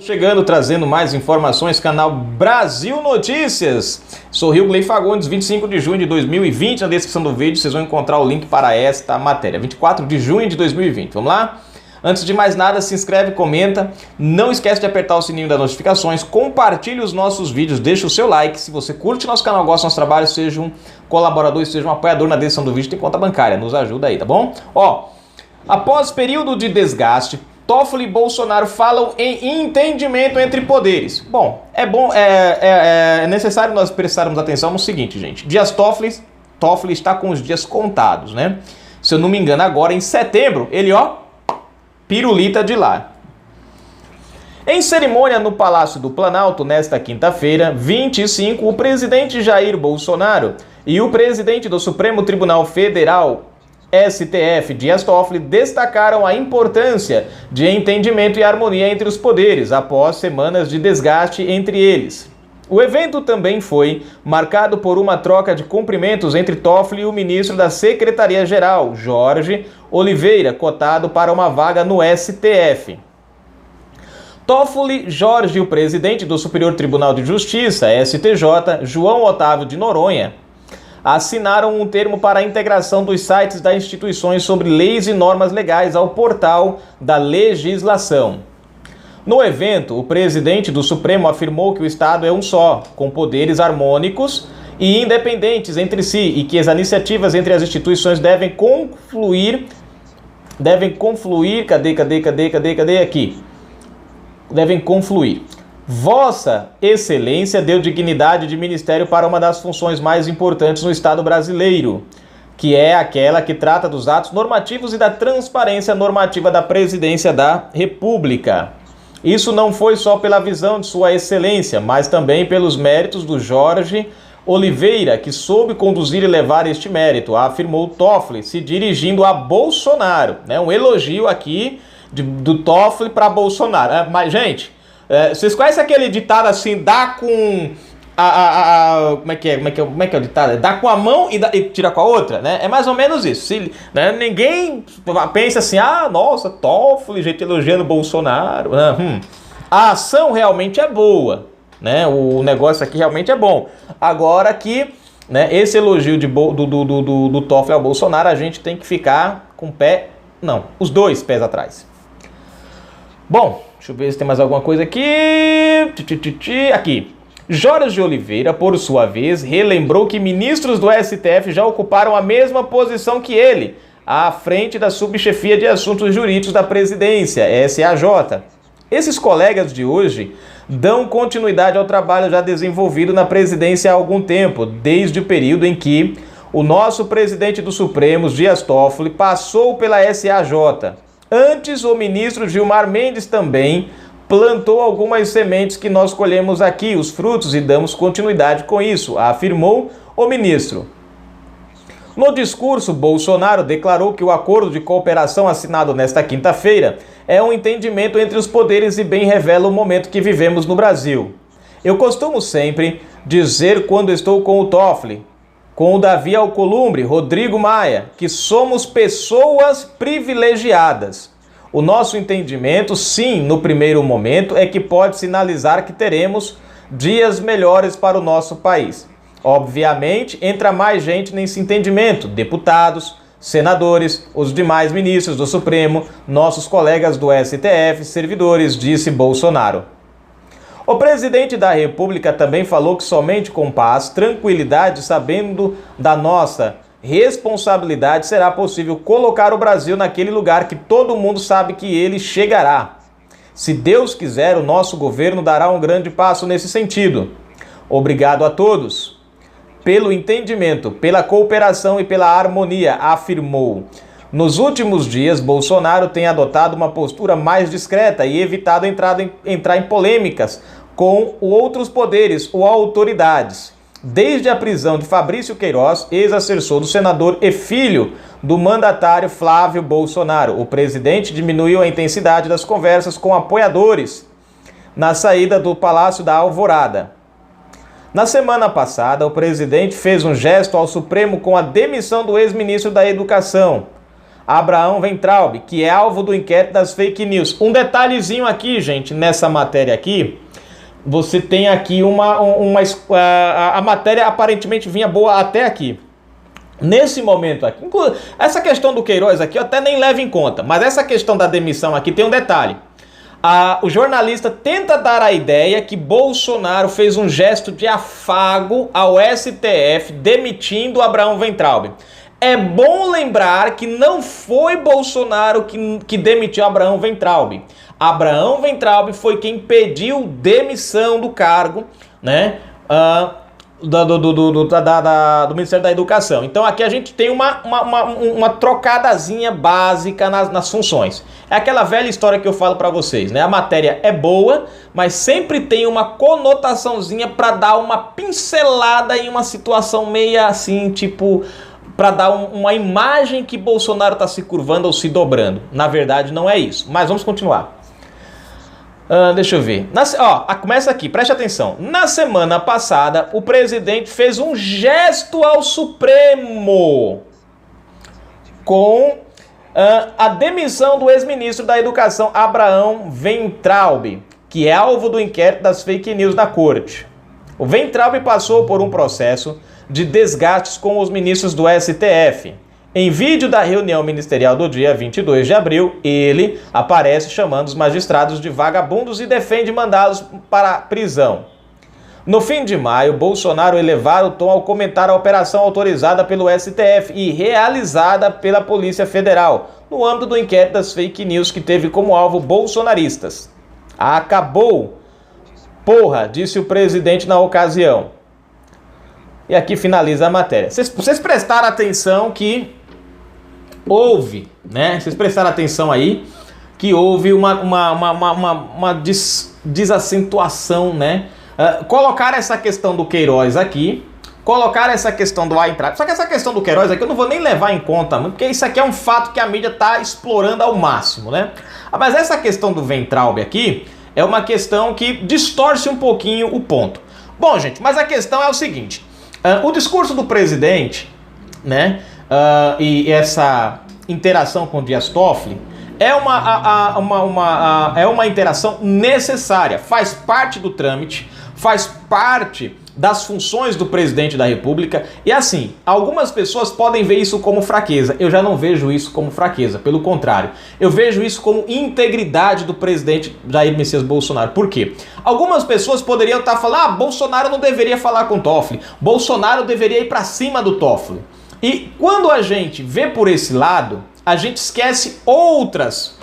Chegando, trazendo mais informações, canal Brasil Notícias. Sou Rilgley Fagundes, 25 de junho de 2020. Na descrição do vídeo vocês vão encontrar o link para esta matéria. 24 de junho de 2020. Vamos lá? Antes de mais nada, se inscreve, comenta. Não esquece de apertar o sininho das notificações. Compartilhe os nossos vídeos, deixa o seu like. Se você curte nosso canal, gosta do nosso trabalho, seja um colaborador, seja um apoiador. Na descrição do vídeo tem conta bancária. Nos ajuda aí, tá bom? Após período de desgaste, Toffoli e Bolsonaro falam em entendimento entre poderes. É necessário nós prestarmos atenção no seguinte, gente. Toffoli está com os dias contados, né? Se eu não me engano, agora em setembro, ele, pirulita de lá. Em cerimônia no Palácio do Planalto, nesta quinta-feira, 25, o presidente Jair Bolsonaro e o presidente do Supremo Tribunal Federal, STF, Dias Toffoli, destacaram a importância de entendimento e harmonia entre os poderes, após semanas de desgaste entre eles. O evento também foi marcado por uma troca de cumprimentos entre Toffoli e o ministro da Secretaria-Geral, Jorge Oliveira, cotado para uma vaga no STF. Toffoli, Jorge e o presidente do Superior Tribunal de Justiça, STJ, João Otávio de Noronha, assinaram um termo para a integração dos sites das instituições sobre leis e normas legais ao portal da legislação. No evento, o presidente do Supremo afirmou que o Estado é um só, com poderes harmônicos e independentes entre si, e que as iniciativas entre as instituições devem confluir, Vossa Excelência deu dignidade de ministério para uma das funções mais importantes no Estado brasileiro, que é aquela que trata dos atos normativos e da transparência normativa da Presidência da República. Isso não foi só pela visão de Sua Excelência, mas também pelos méritos do Jorge Oliveira, que soube conduzir e levar este mérito, afirmou Toffoli, se dirigindo a Bolsonaro. Um elogio aqui do Toffoli para Bolsonaro. Mas, gente, vocês conhecem aquele ditado assim, dá com como é que é o ditado? Dá com a mão e tira com a outra, né? É mais ou menos isso. Ninguém pensa assim, nossa, Toffoli, gente elogiando Bolsonaro. A ação realmente é boa, né? O negócio aqui realmente é bom. Agora aqui, né, esse elogio do Toffoli ao Bolsonaro, a gente tem que ficar com os dois pés atrás. Bom, deixa eu ver se tem mais alguma coisa aqui. Aqui. Jorge Oliveira, por sua vez, relembrou que ministros do STF já ocuparam a mesma posição que ele, à frente da subchefia de assuntos jurídicos da presidência, SAJ. Esses colegas de hoje dão continuidade ao trabalho já desenvolvido na presidência há algum tempo, desde o período em que o nosso presidente do Supremo, Dias Toffoli, passou pela SAJ. Antes, o ministro Gilmar Mendes também plantou algumas sementes que nós colhemos aqui, os frutos, e damos continuidade com isso, afirmou o ministro. No discurso, Bolsonaro declarou que o acordo de cooperação assinado nesta quinta-feira é um entendimento entre os poderes e bem revela o momento que vivemos no Brasil. Eu costumo sempre dizer quando estou com o Toffoli, com o Davi Alcolumbre, Rodrigo Maia, que somos pessoas privilegiadas. O nosso entendimento, sim, no primeiro momento, é que pode sinalizar que teremos dias melhores para o nosso país. Obviamente, entra mais gente nesse entendimento, deputados, senadores, os demais ministros do Supremo, nossos colegas do STF, servidores, disse Bolsonaro. O presidente da República também falou que somente com paz, tranquilidade, sabendo da nossa responsabilidade, será possível colocar o Brasil naquele lugar que todo mundo sabe que ele chegará. Se Deus quiser, o nosso governo dará um grande passo nesse sentido. Obrigado a todos pelo entendimento, pela cooperação e pela harmonia, afirmou. Nos últimos dias, Bolsonaro tem adotado uma postura mais discreta e evitado entrar em polêmicas com outros poderes ou autoridades. Desde a prisão de Fabrício Queiroz, ex-assessor do senador e filho do mandatário Flávio Bolsonaro, o presidente diminuiu a intensidade das conversas com apoiadores na saída do Palácio da Alvorada. Na semana passada, o presidente fez um gesto ao Supremo com a demissão do ex-ministro da Educação. Abraão Weintraub, que é alvo do inquérito das fake news. Um detalhezinho aqui, gente, nessa matéria aqui, você tem aqui a matéria aparentemente vinha boa até aqui. Nesse momento aqui, essa questão do Queiroz aqui eu até nem levo em conta, mas essa questão da demissão aqui tem um detalhe. O jornalista tenta dar a ideia que Bolsonaro fez um gesto de afago ao STF demitindo Abraão Weintraub. É bom lembrar que não foi Bolsonaro que demitiu Abraão Weintraub. Abraão Weintraub foi quem pediu demissão do cargo, né? Do Ministério da Educação. Então aqui a gente tem uma trocadazinha básica nas funções. É aquela velha história que eu falo para vocês, né? A matéria é boa, mas sempre tem uma conotaçãozinha para dar uma pincelada em uma situação meia assim, tipo, para dar uma imagem que Bolsonaro está se curvando ou se dobrando. Na verdade não é isso, mas vamos continuar. Deixa eu ver. Começa aqui, preste atenção. Na semana passada, o presidente fez um gesto ao Supremo com a demissão do ex-ministro da Educação, Abraão Weintraub, que é alvo do inquérito das fake news na corte. O Weintraub passou por um processo de desgastes com os ministros do STF. Em vídeo da reunião ministerial do dia 22 de abril, ele aparece chamando os magistrados de vagabundos e defende mandá-los para a prisão. No fim de maio, Bolsonaro elevara o tom ao comentar a operação autorizada pelo STF e realizada pela Polícia Federal, no âmbito do inquérito das fake news que teve como alvo bolsonaristas. Acabou, porra, disse o presidente na ocasião. E aqui finaliza a matéria. Vocês prestaram atenção que houve, né? Vocês prestaram atenção aí que houve uma desacentuação, né? Colocaram essa questão do Queiroz aqui, colocaram essa questão do Weintraub. Só que essa questão do Queiroz aqui eu não vou nem levar em conta muito, porque isso aqui é um fato que a mídia está explorando ao máximo, né? Mas essa questão do Weintraub aqui é uma questão que distorce um pouquinho o ponto. Bom, gente, mas a questão é o seguinte: o discurso do presidente, né? E essa interação com o Dias Toffoli é uma interação necessária, faz parte do trâmite, faz parte das funções do presidente da República. E assim, algumas pessoas podem ver isso como fraqueza. Eu já não vejo isso como fraqueza, pelo contrário. Eu vejo isso como integridade do presidente Jair Messias Bolsonaro. Por quê? Algumas pessoas poderiam estar falando: Bolsonaro não deveria falar com o Toffoli, Bolsonaro deveria ir para cima do Toffoli. E quando a gente vê por esse lado, a gente esquece outras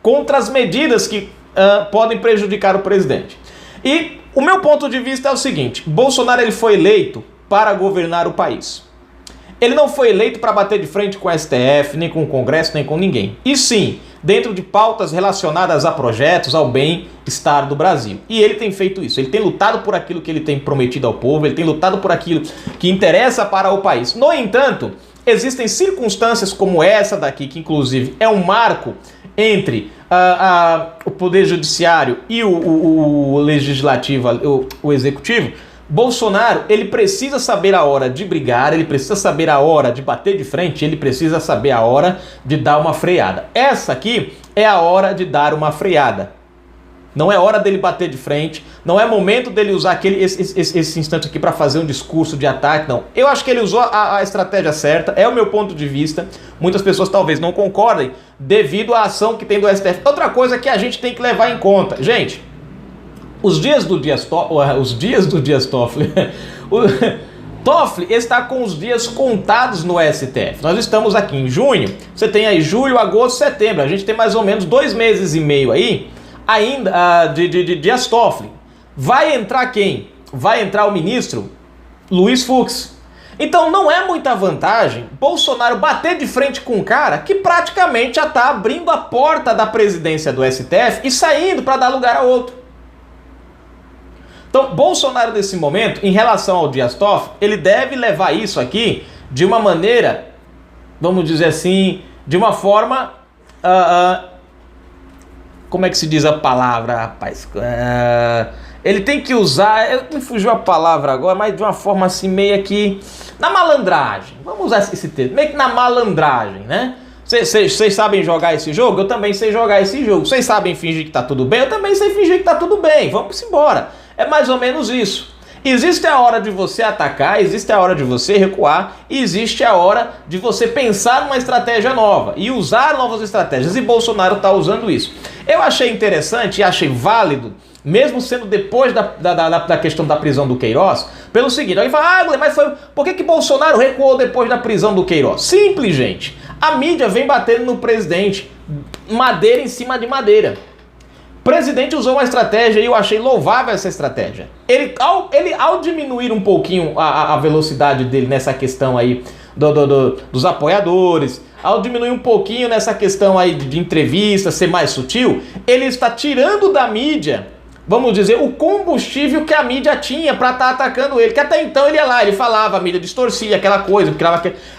contramedidas que podem prejudicar o presidente. E o meu ponto de vista é o seguinte: Bolsonaro ele foi eleito para governar o país. Ele não foi eleito para bater de frente com o STF, nem com o Congresso, nem com ninguém. E sim, dentro de pautas relacionadas a projetos, ao bem-estar do Brasil. E ele tem feito isso. Ele tem lutado por aquilo que ele tem prometido ao povo, ele tem lutado por aquilo que interessa para o país. No entanto, existem circunstâncias como essa daqui, que inclusive é um marco entre o Poder Judiciário e o Legislativo, o Executivo. Bolsonaro, ele precisa saber a hora de brigar, ele precisa saber a hora de bater de frente, ele precisa saber a hora de dar uma freada. Essa aqui é a hora de dar uma freada. Não é hora dele bater de frente, não é momento dele usar esse instante aqui para fazer um discurso de ataque, não. Eu acho que ele usou a estratégia certa, é o meu ponto de vista. Muitas pessoas talvez não concordem devido à ação que tem do STF. Outra coisa que a gente tem que levar em conta, gente, os dias do Dias Toffoli, o Toffoli está com os dias contados no STF. Nós estamos aqui em junho, você tem aí julho, agosto, setembro, a gente tem mais ou menos 2 meses e meio aí, ainda de Dias Toffoli. Vai entrar quem? Vai entrar o ministro Luiz Fux. Então não é muita vantagem Bolsonaro bater de frente com um cara que praticamente já está abrindo a porta da presidência do STF e saindo para dar lugar a outro. Então Bolsonaro nesse momento, em relação ao Dias Toffoli, ele deve levar isso aqui de uma maneira, vamos dizer assim, de uma forma... como é que se diz a palavra, rapaz? Ele tem que usar, me fugiu a palavra agora, mas de uma forma assim meio que na malandragem, vamos usar esse termo, meio que na malandragem, né? Vocês sabem jogar esse jogo? Eu também sei jogar esse jogo. Vocês sabem fingir que tá tudo bem? Eu também sei fingir que tá tudo bem. Vamos embora. É mais ou menos isso. Existe a hora de você atacar, existe a hora de você recuar, e existe a hora de você pensar numa estratégia nova e usar novas estratégias. E Bolsonaro está usando isso. Eu achei interessante e achei válido, mesmo sendo depois da questão da prisão do Queiroz, pelo seguinte: alguém fala, mas por que Bolsonaro recuou depois da prisão do Queiroz? Simples, gente. A mídia vem batendo no presidente, madeira em cima de madeira. O presidente usou uma estratégia e eu achei louvável essa estratégia. Ele ao diminuir um pouquinho a velocidade dele nessa questão aí dos apoiadores, ao diminuir um pouquinho nessa questão aí de entrevista, ser mais sutil, ele está tirando da mídia, vamos dizer, o combustível que a mídia tinha para estar atacando ele. Que até então ele ia lá, ele falava, a mídia distorcia aquela coisa.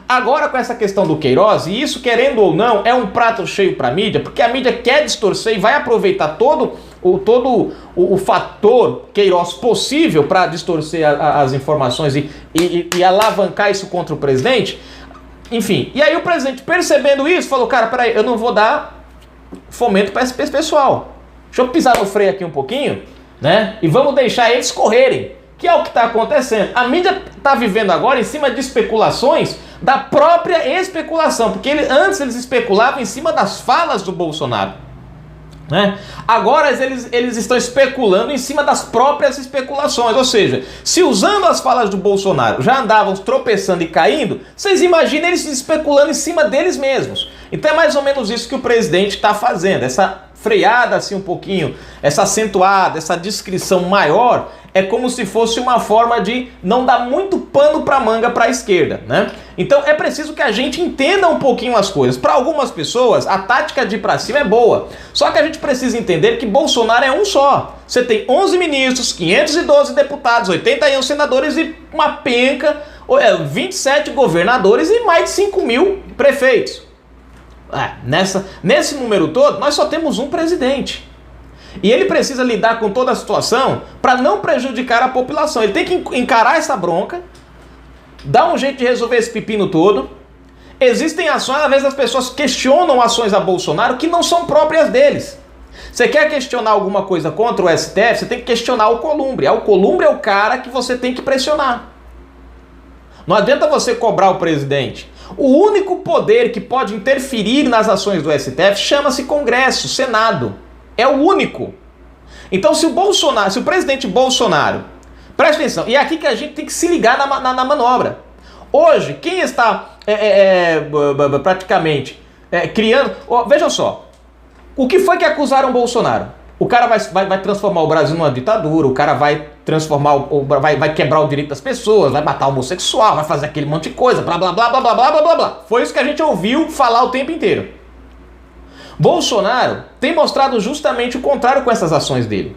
Agora com essa questão do Queiroz, e isso, querendo ou não, é um prato cheio para a mídia, porque a mídia quer distorcer e vai aproveitar todo o fator Queiroz possível para distorcer as informações e alavancar isso contra o presidente. Enfim, e aí o presidente, percebendo isso, falou, cara, peraí, eu não vou dar fomento para esse pessoal. Deixa eu pisar no freio aqui um pouquinho, né? E vamos deixar eles correrem, que é o que está acontecendo. A mídia está vivendo agora em cima de especulações da própria especulação, porque antes eles especulavam em cima das falas do Bolsonaro, né? Agora eles estão especulando em cima das próprias especulações. Ou seja, se usando as falas do Bolsonaro já andavam tropeçando e caindo, vocês imaginem eles especulando em cima deles mesmos. Então é mais ou menos isso que o presidente está fazendo. Essa freada assim um pouquinho, essa acentuada, essa descrição maior, é como se fosse uma forma de não dar muito pano para manga para a esquerda, né? Então é preciso que a gente entenda um pouquinho as coisas. Para algumas pessoas, a tática de ir para cima é boa. Só que a gente precisa entender que Bolsonaro é um só. Você tem 11 ministros, 512 deputados, 81 senadores e uma penca, 27 governadores e mais de 5 mil prefeitos. Nesse número todo, nós só temos um presidente. E ele precisa lidar com toda a situação para não prejudicar a população. Ele tem que encarar essa bronca, dar um jeito de resolver esse pepino todo. Existem ações, às vezes as pessoas questionam ações a Bolsonaro que não são próprias deles. Você quer questionar alguma coisa contra o STF, você tem que questionar o Alcolumbre. O Alcolumbre é o cara que você tem que pressionar. Não adianta você cobrar o presidente. O único poder que pode interferir nas ações do STF chama-se Congresso, Senado. É o único. Então se o presidente Bolsonaro, presta atenção, e é aqui que a gente tem que se ligar na manobra. Hoje, quem está praticamente criando... Vejam só, o que foi que acusaram Bolsonaro? O cara vai transformar o Brasil numa ditadura, o cara vai transformar, vai quebrar o direito das pessoas, vai matar o homossexual, vai fazer aquele monte de coisa, blá blá blá blá blá blá blá blá. Foi isso que a gente ouviu falar o tempo inteiro. Bolsonaro tem mostrado justamente o contrário com essas ações dele.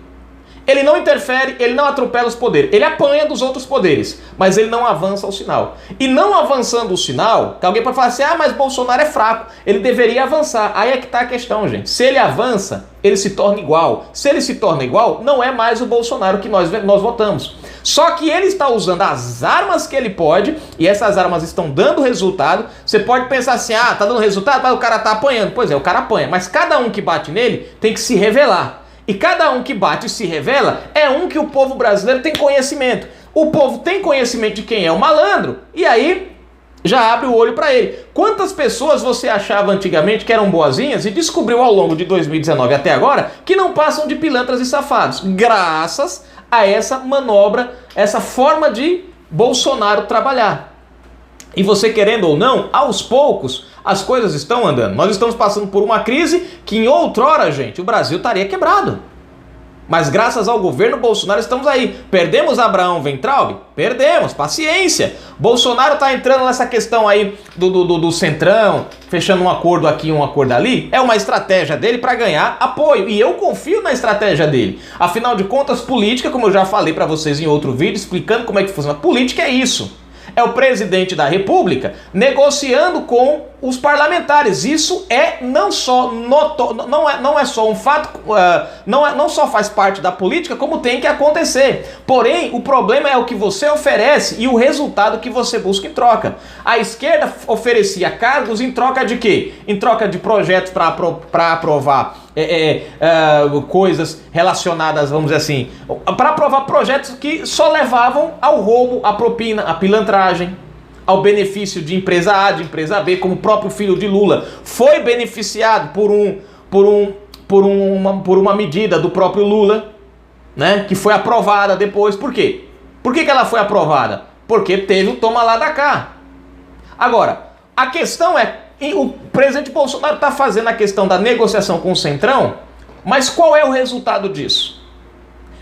Ele não interfere, ele não atropela os poderes, ele apanha dos outros poderes, mas ele não avança o sinal. E não avançando o sinal, que alguém pode falar assim, mas Bolsonaro é fraco, ele deveria avançar. Aí é que está a questão, gente. Se ele avança, ele se torna igual. Se ele se torna igual, não é mais o Bolsonaro que nós votamos. Só que ele está usando as armas que ele pode, e essas armas estão dando resultado. Você pode pensar assim, tá dando resultado, mas o cara tá apanhando. Pois é, o cara apanha, mas cada um que bate nele tem que se revelar. E cada um que bate e se revela é um que o povo brasileiro tem conhecimento. O povo tem conhecimento de quem é o malandro, e aí já abre o olho para ele. Quantas pessoas você achava antigamente que eram boazinhas e descobriu ao longo de 2019 até agora que não passam de pilantras e safados? Graças a essa manobra, essa forma de Bolsonaro trabalhar. E você querendo ou não, aos poucos, as coisas estão andando. Nós estamos passando por uma crise que em outrora, gente, o Brasil estaria quebrado. Mas graças ao governo Bolsonaro estamos aí. Perdemos Abraão Weintraub? Perdemos, paciência. Bolsonaro está entrando nessa questão aí do centrão, fechando um acordo aqui, um acordo ali. É uma estratégia dele para ganhar apoio. E eu confio na estratégia dele. Afinal de contas, política, como eu já falei para vocês em outro vídeo, explicando como é que funciona. Política é isso. É o presidente da República negociando com os parlamentares. Isso é não só não é só um fato, não só faz parte da política, como tem que acontecer. Porém, o problema é o que você oferece e o resultado que você busca em troca. A esquerda oferecia cargos em troca de quê? Em troca de projetos para aprovar coisas relacionadas, vamos dizer assim, para aprovar projetos que só levavam ao roubo, à propina, à pilantragem, ao benefício de empresa A, de empresa B, como o próprio filho de Lula foi beneficiado por uma medida do próprio Lula, né, que foi aprovada depois. Por quê? Por que ela foi aprovada? Porque teve o toma lá da cá. Agora, a questão é, o presidente Bolsonaro está fazendo a questão da negociação com o Centrão, mas qual é o resultado disso?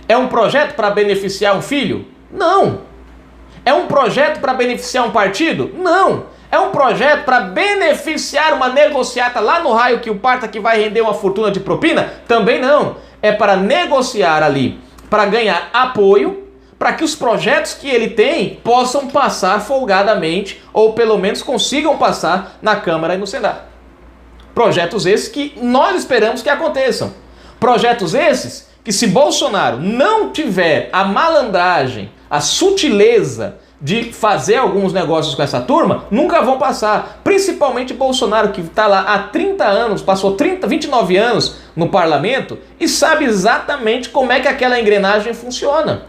É um projeto para beneficiar um filho? Não. É um projeto para beneficiar um partido? Não. É um projeto para beneficiar uma negociata lá no raio que o parta que vai render uma fortuna de propina? Também não. É para negociar ali, para ganhar apoio, para que os projetos que ele tem possam passar folgadamente, ou pelo menos consigam passar na Câmara e no Senado. Projetos esses que nós esperamos que aconteçam. Projetos esses que, se Bolsonaro não tiver a malandragem, a sutileza de fazer alguns negócios com essa turma, nunca vão passar. Principalmente Bolsonaro, que está lá há 30 anos, passou 29 anos no parlamento e sabe exatamente como é que aquela engrenagem funciona.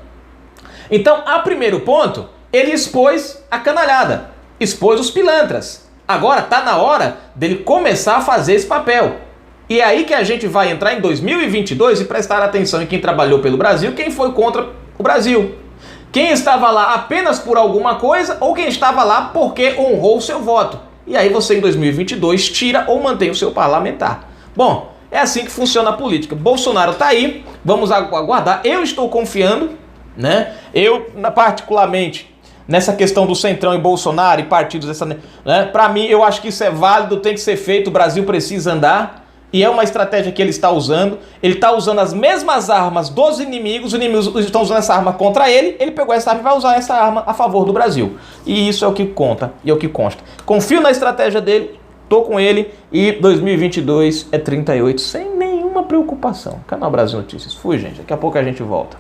Então, a primeiro ponto, ele expôs a canalhada, expôs os pilantras. Agora está na hora dele começar a fazer esse papel. E é aí que a gente vai entrar em 2022 e prestar atenção em quem trabalhou pelo Brasil, quem foi contra o Brasil. Quem estava lá apenas por alguma coisa ou quem estava lá porque honrou o seu voto. E aí você em 2022 tira ou mantém o seu parlamentar. Bom, é assim que funciona a política. Bolsonaro está aí, vamos aguardar. Eu estou confiando, né? Eu, particularmente, nessa questão do Centrão e Bolsonaro e partidos, né? Para mim, eu acho que isso é válido, tem que ser feito, o Brasil precisa andar. E é uma estratégia que ele está usando. Ele está usando as mesmas armas dos inimigos. Os inimigos estão usando essa arma contra ele. Ele pegou essa arma e vai usar essa arma a favor do Brasil. E isso é o que conta e é o que consta. Confio na estratégia dele, tô com ele. E 2022 é 38 sem nenhuma preocupação. Canal Brasil Notícias. Fui, gente. Daqui a pouco a gente volta.